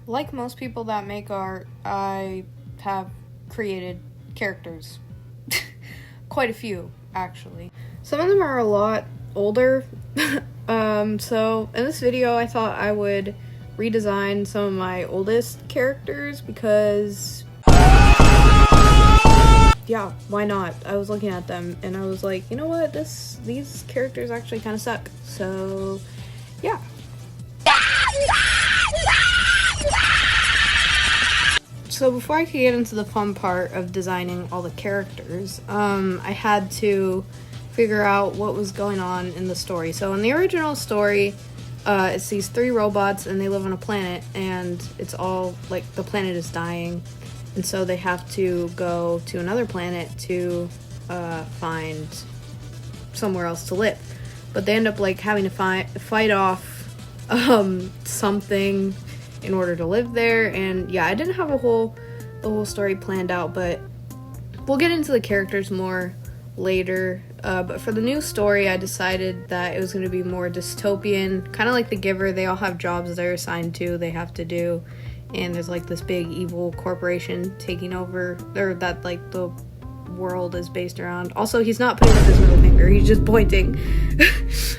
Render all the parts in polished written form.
Like most people that make art, I have created characters. Quite a few, actually. Some of them are a lot older. So in this video, I thought I would redesign some of my oldest characters because, yeah, why not? I was looking at them and I was like, you know what, these characters actually kind of suck. So, yeah. So before I could get into the fun part of designing all the characters, I had to figure out what was going on in the story. So in the original story, it's these 3 robots and they live on a planet, and it's all like the planet is dying, and so they have to go to another planet to find somewhere else to live. But they end up like having to fight off something in order to live there. And yeah, I didn't have the whole story planned out, but we'll get into the characters more later. But for the new story, I decided that it was going to be more dystopian, kind of like The Giver. They all have jobs they're assigned to, they have to do, and there's like this big evil corporation taking over, or that like the world is based around. Also, he's not putting up his middle finger, he's just pointing.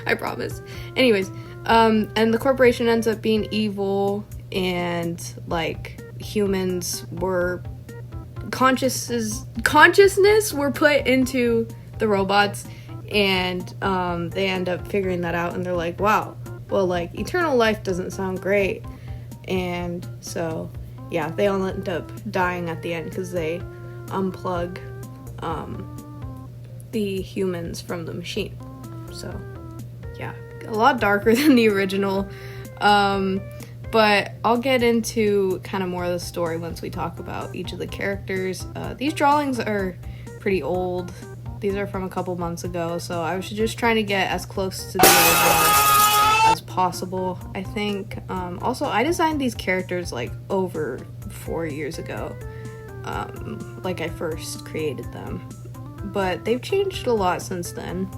I promise. Anyways, and the corporation ends up being evil, and like humans were consciousness were put into the robots, and they end up figuring that out, and they're like, wow, well, like eternal life doesn't sound great. And so yeah, they all end up dying at the end because they unplug the humans from the machine. So yeah, a lot darker than the original, but I'll get into kind of more of the story once we talk about each of the characters. These drawings are pretty old. These are from a couple months ago, so I was just trying to get as close to the original as possible, I think. Also, I designed these characters like over 4 years ago, like I first created them, but they've changed a lot since then,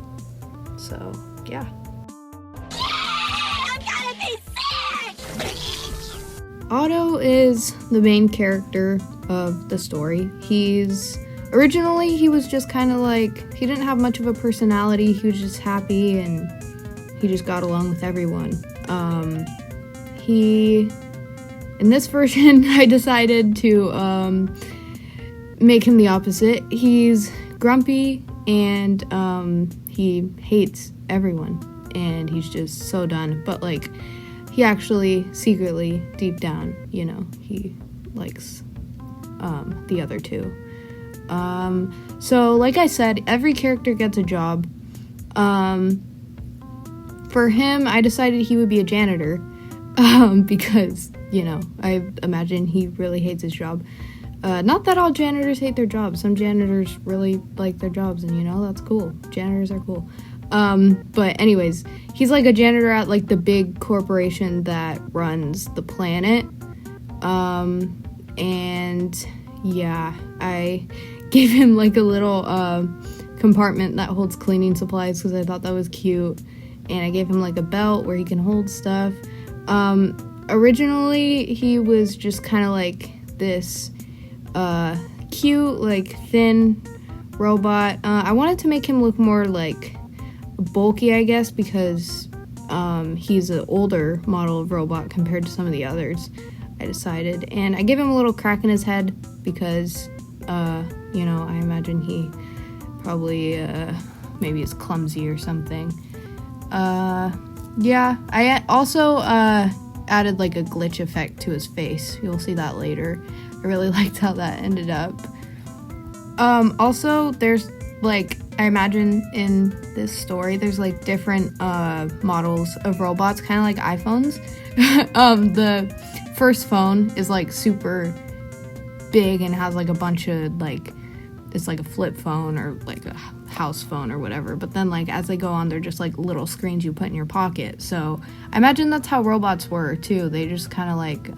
so yeah. Otto is the main character of the story. Originally, he was just kind of like, he didn't have much of a personality, he was just happy and he just got along with everyone. In this version, I decided to make him the opposite. He's grumpy and he hates everyone and he's just so done, but like, he actually secretly, deep down, you know, he likes the other 2. So like I said, every character gets a job. For him, I decided he would be a janitor, because, you know, I imagine he really hates his job. Not that all janitors hate their jobs. Some janitors really like their jobs, and you know, that's cool. Janitors are cool. But anyways, he's like a janitor at like the big corporation that runs the planet. And yeah, I gave him like a little compartment that holds cleaning supplies because I thought that was cute, and I gave him like a belt where he can hold stuff. Originally he was just kind of like this cute, like thin robot. I wanted to make him look more like bulky, I guess, because he's an older model of robot compared to some of the others, I decided. And I give him a little crack in his head because you know, I imagine he probably maybe is clumsy or something. Yeah, I also added like a glitch effect to his face. You'll see that later. I really liked how that ended up. Also, there's like, I imagine in this story, there's like different models of robots, kind of like iPhones. The first phone is like super big and has like a bunch of like, it's like a flip phone or like a house phone or whatever. But then like as they go on, they're just like little screens you put in your pocket. So I imagine that's how robots were too. They just kind of like,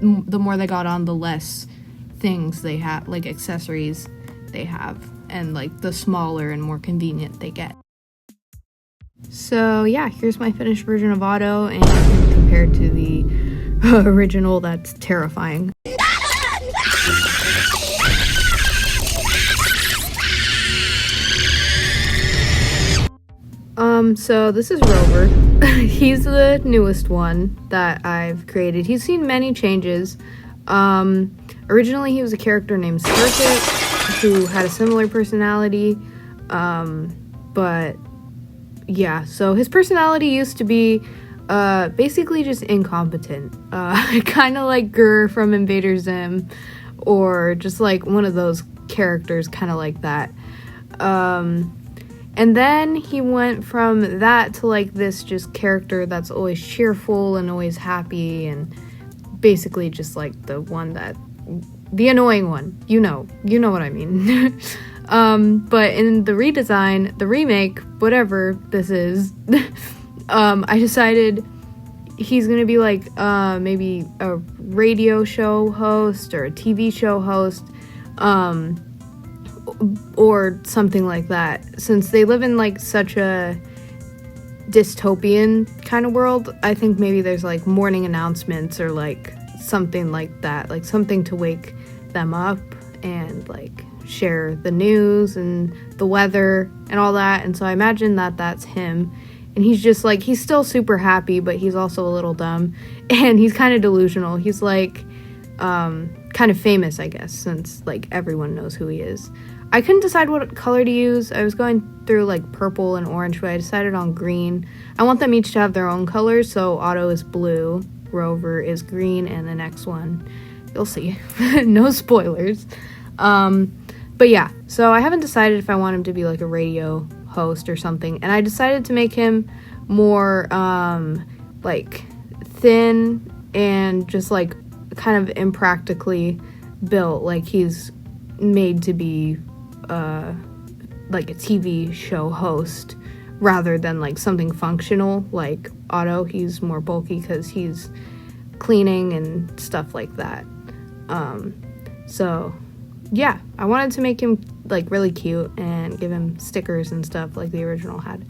the more they got on, the less things they have, like accessories they have, and like the smaller and more convenient they get. So yeah, here's my finished version of Otto, and compared to the original that's terrifying. So this is Rover. He's the newest one that I've created. He's seen many changes. Originally he was a character named Circuit who had a similar personality. But yeah, so his personality used to be basically just incompetent. Kind of like Grr from Invader Zim, or just like one of those characters kind of like that. And then he went from that to like this just character that's always cheerful and always happy, and basically just like the annoying one. You know what I mean. But in the redesign, the remake, whatever this is, I decided he's gonna be like maybe a radio show host or a TV show host, or something like that. Since they live in like such a dystopian kind of world, I think maybe there's like morning announcements or like something like that, like something to wake them up and like share the news and the weather and all that. And so I imagine that that's him, and he's just like, he's still super happy, but he's also a little dumb, and he's kind of delusional. He's like kind of famous, I guess, since like everyone knows who he is. I couldn't decide what color to use. I was going through like purple and orange, but I decided on green. I want them each to have their own colors, so Otto is blue, Rover is green, and the next one, you'll see. No spoilers. But yeah, so I haven't decided if I want him to be like a radio host or something, and I decided to make him more like thin and just like kind of impractically built, like he's made to be like a TV show host rather than like something functional like Otto. He's more bulky because he's cleaning and stuff like that. So yeah, I wanted to make him like really cute and give him stickers and stuff like the original had.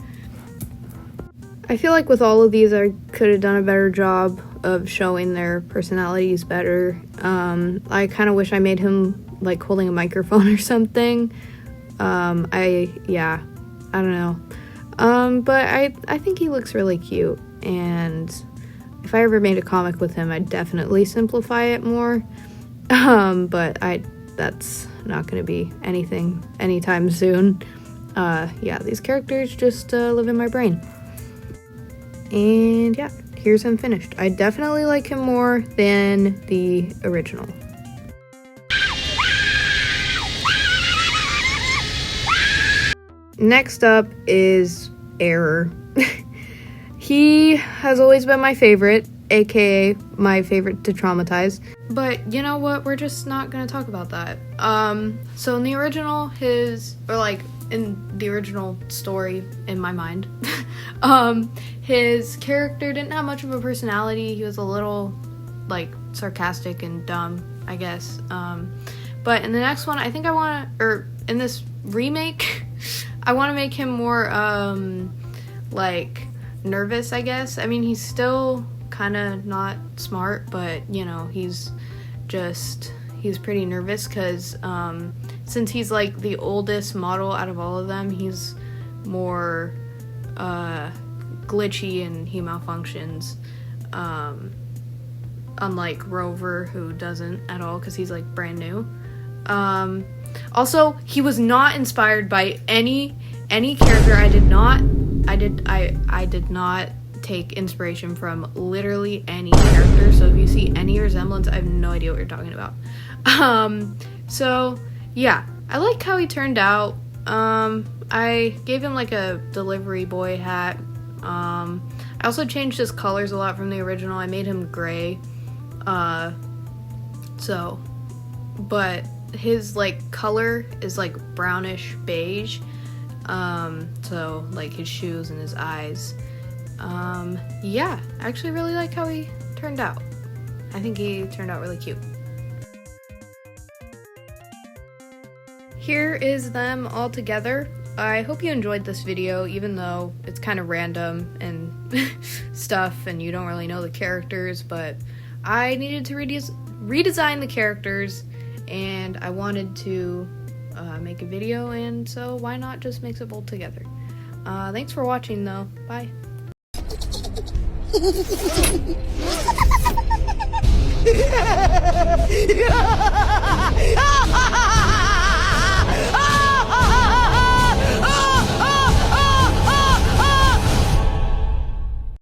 I feel like with all of these I could have done a better job of showing their personalities better. I kind of wish I made him like holding a microphone or something. I don't know. But I think he looks really cute, and if I ever made a comic with him, I'd definitely simplify it more. But that's not going to be anything anytime soon. These characters just live in my brain. And yeah, here's him finished. I definitely like him more than the original. Next up is Error. He has always been my favorite, aka my favorite to traumatize. But you know what? We're just not gonna talk about that. So in the original, in the original story, in my mind, his character didn't have much of a personality. He was a little, like, sarcastic and dumb, I guess. But in the next one, I think in this remake, I want to make him more, like, nervous, I guess. I mean, he's still kind of not smart, but, you know, he's pretty nervous because, since he's, like, the oldest model out of all of them, he's more, glitchy and he malfunctions, unlike Rover, who doesn't at all because he's, like, brand new. Also, he was not inspired by any character. I did not take inspiration from literally any character, so if you see any resemblance, I have no idea what you're talking about. So yeah, I like how he turned out. I gave him like a delivery boy hat. I also changed his colors a lot from the original. I made him gray. But his like color is like brownish beige. So like his shoes and his eyes. Yeah, I actually really like how he turned out. I think he turned out really cute. Here is them all together. I hope you enjoyed this video, even though it's kind of random and stuff and you don't really know the characters, but I needed to redesign the characters, and I wanted to make a video, and so why not just mix it both together. Thanks for watching though. Bye.